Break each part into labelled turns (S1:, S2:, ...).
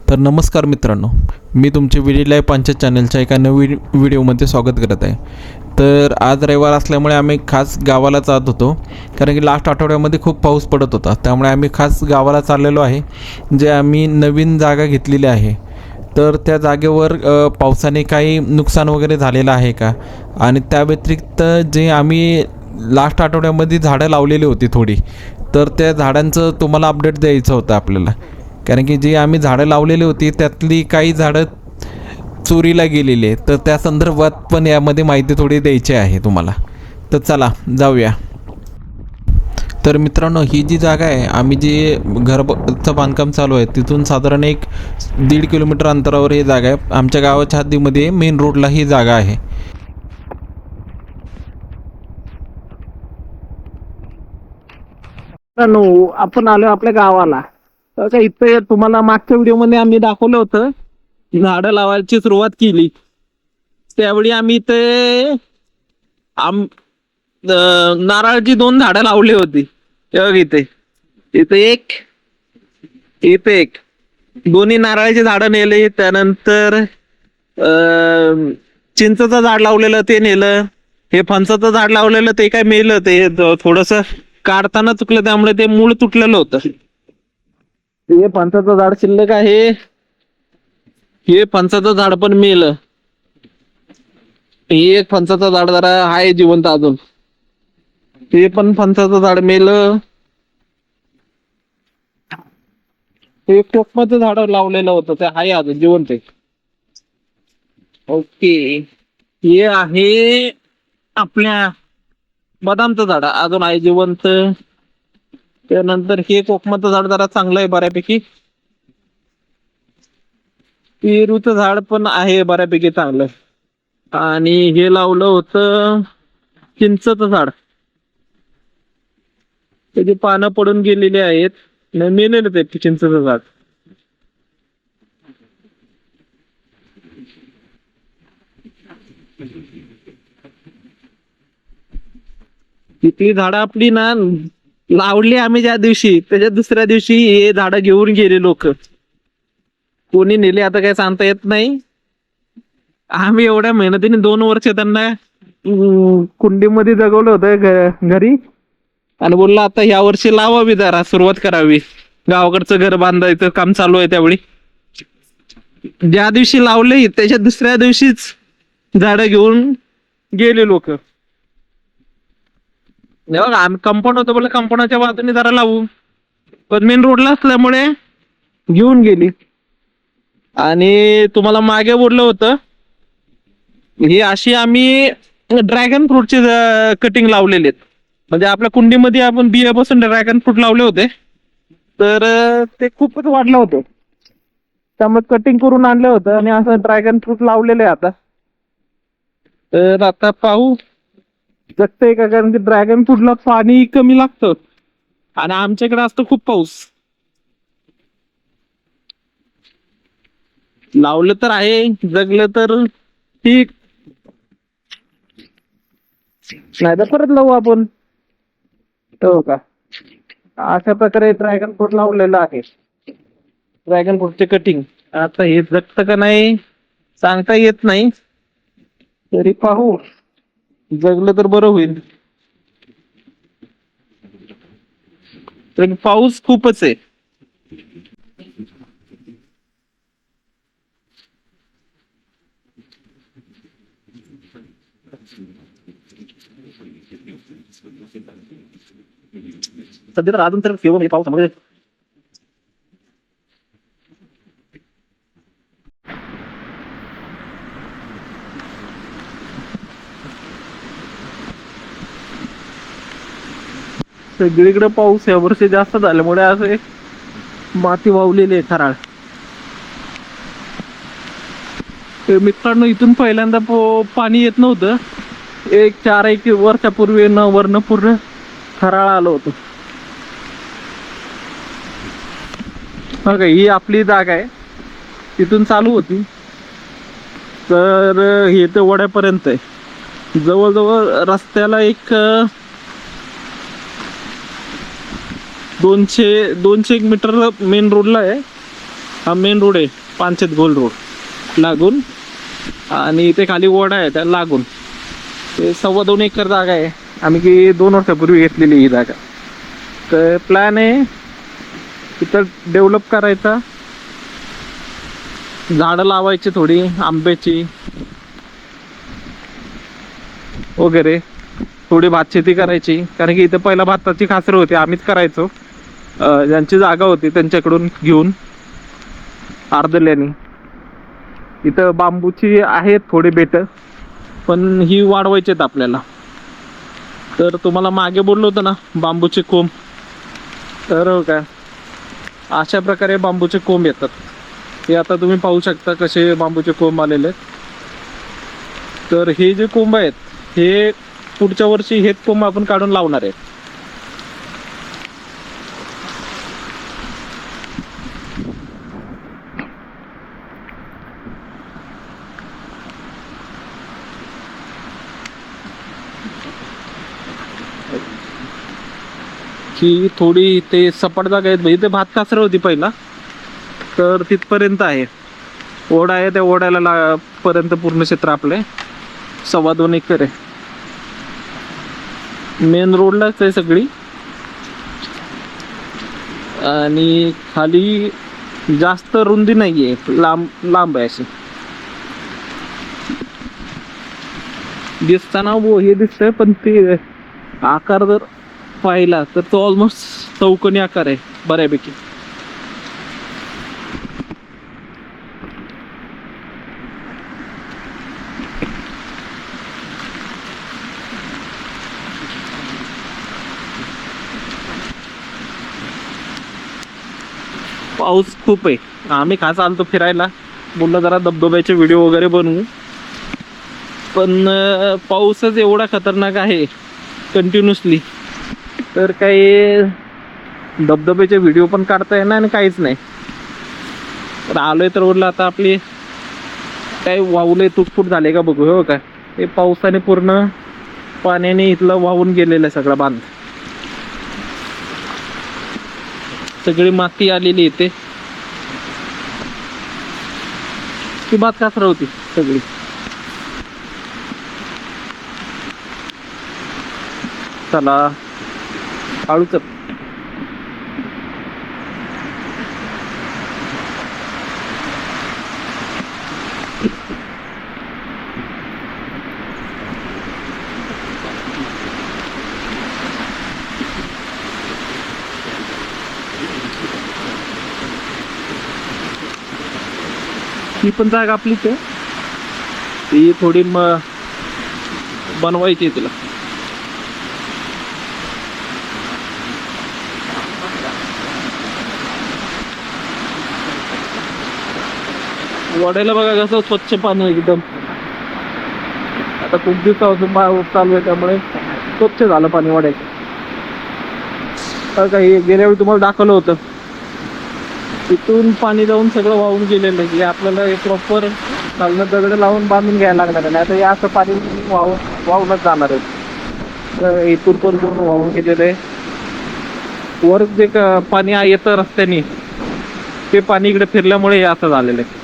S1: तर नमस्कार मित्रांनो, मी तुमचे विडी लाईव्ह पंचायत चॅनलच्या एका नवीन व्हिडिओमध्ये स्वागत करत आहे. तर आज रविवार असल्यामुळे आम्ही खास गावाला जात होतो, कारण की लास्ट आठवड्यामध्ये खूप पाऊस पडत होता. त्यामुळे आम्ही खास गावाला चाललेलो आहे, जे आम्ही नवीन जागा घेतलेली आहे. तर त्या जागेवर पावसाने काही नुकसान वगैरे झालेलं आहे का, आणि त्या व्यतिरिक्त जे आम्ही लास्ट आठवड्यामध्ये झाडं लावलेली होती थोडी, तर त्या झाडांचं तुम्हाला अपडेट द्यायचं होतं आपल्याला. कारण की जी आम्ही झाडं लावलेली होती त्यातली काही झाडं चोरीला गेलेली आहे, तर त्या संदर्भात पण यामध्ये माहिती थोडी द्यायची आहे तुम्हाला. तर चला जाऊया. तर मित्रांनो, ही जी जागा आहे, आम्ही जी घरचं बांधकाम चालू आहे तिथून साधारण 1-1.5 किलोमीटर अंतरावर ही जागा आहे. आमच्या गावाच्या हद्दीमध्ये मेन रोडला ही जागा आहे.
S2: आपण आलो आपल्या गावाला. तर का इथे तुम्हाला मागच्या व्हिडिओ मध्ये आम्ही दाखवलं होतं, झाडं लावायची सुरुवात केली. त्यावेळी आम्ही इथे नारळाची 2 झाडं लावली होती. इथे इथे एक, इथे एक, दोन्ही नारळाची झाडं नेली. त्यानंतर चिंचचं झाड लावलेलं ते नेलं. हे फणसाचं झाड लावलेलं ते काय मेलं, ते थोडस काढताना चुकलं, त्यामुळे ते मूळ तुटलेलं होतं. हे फणसाचं झाड शिल्लक आहे. हे फणसाचं झाड पण मेलं. हे एक फणसाचं झाड जरा आहे जिवंत अजून. हे पण फणसाचं झाड मेलं. हे कोकमाचं झाड लावलेलं होतं, ते आहे अजून जिवंत आहे. ओके, हे आहे आपल्या बदामचं झाड, अजून आहे जिवंत. त्यानंतर हे कोकमाचं झाड जरा चांगलं आहे बऱ्यापैकी. पेरूचं झाड पण आहे बऱ्यापैकी चांगलं. आणि हे लावलं होतं चिंचचं झाड, त्याची पानं पडून गेलेली आहेत, मेलेलं ते चिंचचं झाड. तिथली झाडं आपली ना लावली आम्ही ज्या दिवशी, त्याच्या दुसऱ्या दिवशी हे झाडं घेऊन गेले लोक. कोणी नेले आता काय सांगता येत नाही. आम्ही एवढ्या मेहनतीने 2 वर्ष त्यांना कुंडीमध्ये जगवलं होतं घरी, आणि बोललं आता ह्या वर्षी लावावी, जरा सुरुवात करावी. गावाकडचं घर बांधायचं काम चालू आहे. त्यावेळी ज्या दिवशी लावले त्याच्या दुसऱ्या दिवशीच झाडं घेऊन गेले लोक. आम्ही कंपाऊंड होतो, बोलले कंपाऊंडच्या बाजूने जरा लावू, पण मेन रोडला असल्यामुळे घेऊन गेली. आणि तुम्हाला मागे बोललं होतं, ही अशी आम्ही ड्रॅगन फ्रूटचे कटिंग लावलेले आहेत. म्हणजे आपल्या कुंडीमध्ये आपण बियापासून ड्रॅगन फ्रूट लावले होते, तर ते खूपच वाढलं होतं, त्यामुळे कटिंग करून आणलं होतं आणि असं ड्रॅगन फ्रूट लावलेलं आहे आता. तर आता पाहू जगतंय का, कारण की ड्रॅगन फ्रूटला पाणी कमी लागतं आणि आमच्याकडे असतं खूप पाऊस. लावलं तर आहे, जगलं तर ठीक, नाही तर परत लावू आपण. हो का, अशा प्रकारे ड्रॅगन फ्रूट लावलेलं आहे. ड्रॅगन फ्रूटचे कटिंग आता हे जगत का नाही सांगता येत नाही, तरी पाहू, जगलं तर बरं होईल. तर पाऊस खूपच आहे. सध्या तर अजून तर केव्हा पाऊस म्हणजे सगळीकडे पाऊस या वर्षी जास्त झाल्यामुळे असे माती वावलेली आहे खराळ. मित्रांनो, इथून पहिल्यांदा पाणी येत नव्हतं. 4-1 वर्षापूर्वी वरनं पूर्ण खराळ आलं होतं. बघा, ही आपली जागा आहे, तिथून चालू होती तर हे तर वड्यापर्यंत आहे. जवळजवळ रस्त्याला एक 200 मीटर मेन रोडला आहे. हा मेन रोड आहे, पानशेत गोल रोड लागून, आणि इथे खाली ओढा आहे त्या लागून. ते 2.25 एकर जागा आहे. आम्ही 2 वर्षापूर्वी घेतलेली ही जागा. तर प्लॅन आहे इथं डेव्हलप करायचा, झाडं लावायची थोडी आंब्याची वगैरे, थोडी भातशेती करायची. कारण की इथं पहिला भाताची खासरं होती, आम्हीच करायचो. ज्यांची जागा होती त्यांच्याकडून घेऊन अर्धल्याने. इथं बांबूची आहेत थोडी बेट, पण ही वाढवायची आहेत आपल्याला. तर तुम्हाला मागे बोललो होतं ना बांबूचे कोंब, तर काय अशा प्रकारे बांबूचे कोंब येतात. हे आता तुम्ही पाहू शकता कसे बांबूचे कोंब आलेले आहेत. तर हे जे कोंब आहेत हे पुढच्या वर्षी हेच कोंब आपण काढून लावणार आहे. ही थोडी ते सपाट जागा आहेत, म्हणजे ते भात कासरं होती पहिला, तर तिथपर्यंत आहे. ओढा आहे, त्या ओढ्याला पर्यंत पूर्ण क्षेत्र आपले 2.25 एकर आहे. मेन रोडलाच आहे सगळी, आणि खाली जास्त रुंदी नाहीये, लांब लांब आहे अशी. दिसताना हे दिसतंय, पण ते आकार जर पाहिला तर तो ऑलमोस्ट चौकोनी आकार आहे बऱ्यापैकी. पाऊस खूप आहे. आम्ही खास आलतो फिरायला, बोललो जरा धबधब्याचे व्हिडिओ वगैरे बनवू, पण पाऊसच एवढा खतरनाक आहे कंटिन्युअसली, तर काही धबधब्याचे व्हिडिओ पण काढता येणार आणि काहीच नाही. तर आलोय तर बोललं आता आपली काही वाहुले तुटफूट झाले का बघू. हो काय, ते पावसाने पूर्ण पाण्याने इथलं वाहून गेलेलं आहे सगळा बांध. सगळी माती आलेली इथे, ती भात कासरा होती सगळी. चला हळूच. ही पण जागा आपलीच आहे, ती थोडी बनवायची आहे तिला. वड्याला बघा कसं स्वच्छ पाणी एकदम. आता खूप दिवसापासून चालू आहे त्यामुळे स्वच्छ झालं पाणी वड्याचं. काही गेल्या वेळी तुम्हाला दाखवलं होतं, तिथून पाणी जाऊन सगळं वाहून गेलेलं आहे. आपल्याला प्रॉपर चालणं दगड लावून बांधून घ्यायला लागणार आहे, नाही तर असं पाणी वाहूनच जाणार आहे. तर इथून पण पूर्ण वाहून गेलेलं आहे. वर जे पाणी येतं रस्त्याने, ते पाणी इकडे फिरल्यामुळे हे असं झालेलं आहे.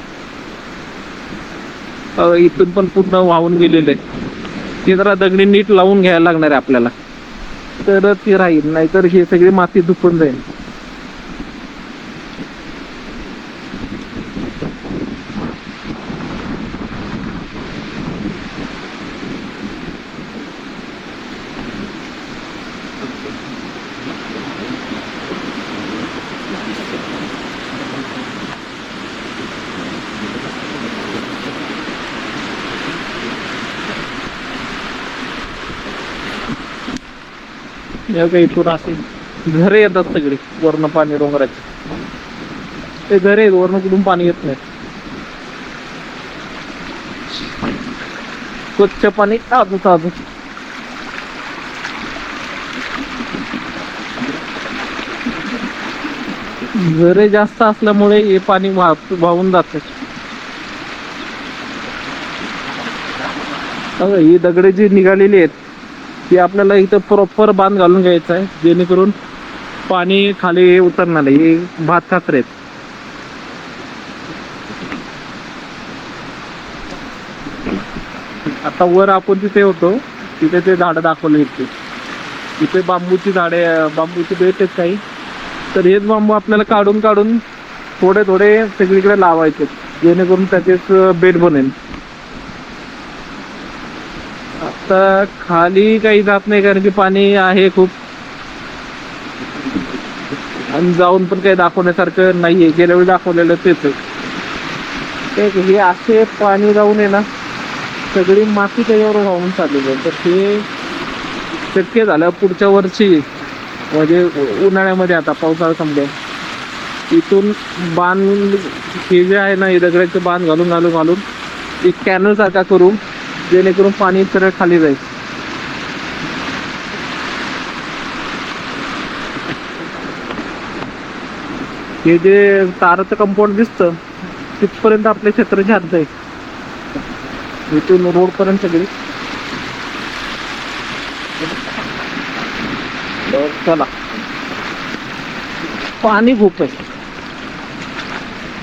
S2: इथून पण पूर्ण वाहून गेलेलं आहे. ते जरा दगडी नीट लावून घ्यायला लागणार आहे आपल्याला, तर ती राहील, नाहीतर ही सगळी माती धुपून जाईल. इथून असे झरे येतात सगळे, वर्ण पाणी डोंगराचे. ते झरे वर्ण कुठून पाणी येत नाही, स्वच्छ पाणी ताजं ताजं. झरे जास्त असल्यामुळे हे पाणी वाहून जाते. ही दगडे जी निघालेली आहेत ती आपल्याला इथं प्रॉपर बांध घालून घ्यायचा आहे, जेणेकरून पाणी खाली उतरणार नाही. हे भात कासरे आहेत. आता वर आपण तिथे होतो, तिथे ते झाडं दाखवले होते. तिथे बांबूची झाडे, बांबूची बेट आहेत काही. तर हेच बांबू आपल्याला काढून काढून थोडे थोडे सगळीकडे लावायचे, जेणेकरून त्याचेच बेट बनेल. आता खाली काही जात नाही कारण की पाणी आहे खूप, आणि जाऊन पण काही दाखवण्यासारखं नाहीये. गेल्या वेळी दाखवलेलं तेच आहे. हे असे पाणी जाऊन आहे ना, सगळी माती त्याच्यावर वाहून चाललेली आहे. तर हे शक्य झालं पुढच्या वर्षी, म्हणजे उन्हाळ्यामध्ये, आता पावसाळा संपल्या, इथून बांध हे जे आहे ना, हे दगडाचे बांध घालून घालून घालून एक कॅनल सारखा करू, जेणेकरून पाणी सरळ खाली जाईल. हे जे ताराचं कंपाऊंड दिसतं तिथपर्यंत आपल्या क्षेत्राची हद्द आहे. इथून रोड पर्यंत सगळी. तर चला, पाणी खूप आहे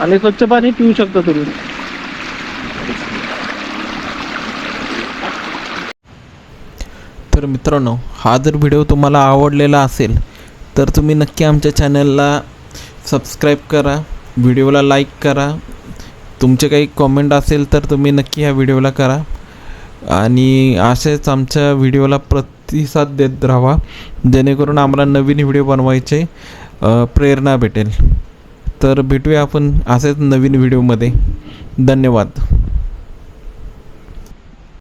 S2: आणि स्वच्छ पाणी पिऊ शकता तुम्ही.
S1: तर मित्रांनो, हा जर व्हिडिओ तुम्हाला आवडलेला असेल तर तुम्ही नक्की आमच्या चॅनलला सबस्क्राईब करा, व्हिडिओला लाईक करा. तुमचे काही कॉमेंट असेल तर तुम्ही नक्की ह्या व्हिडिओला करा, आणि असेच आमच्या व्हिडिओला प्रतिसाद देत राहा, जेणेकरून आम्हाला नवीन व्हिडिओ बनवायचे प्रेरणा भेटेल. तर भेटूया आपण असेच नवीन व्हिडिओमध्ये. धन्यवाद.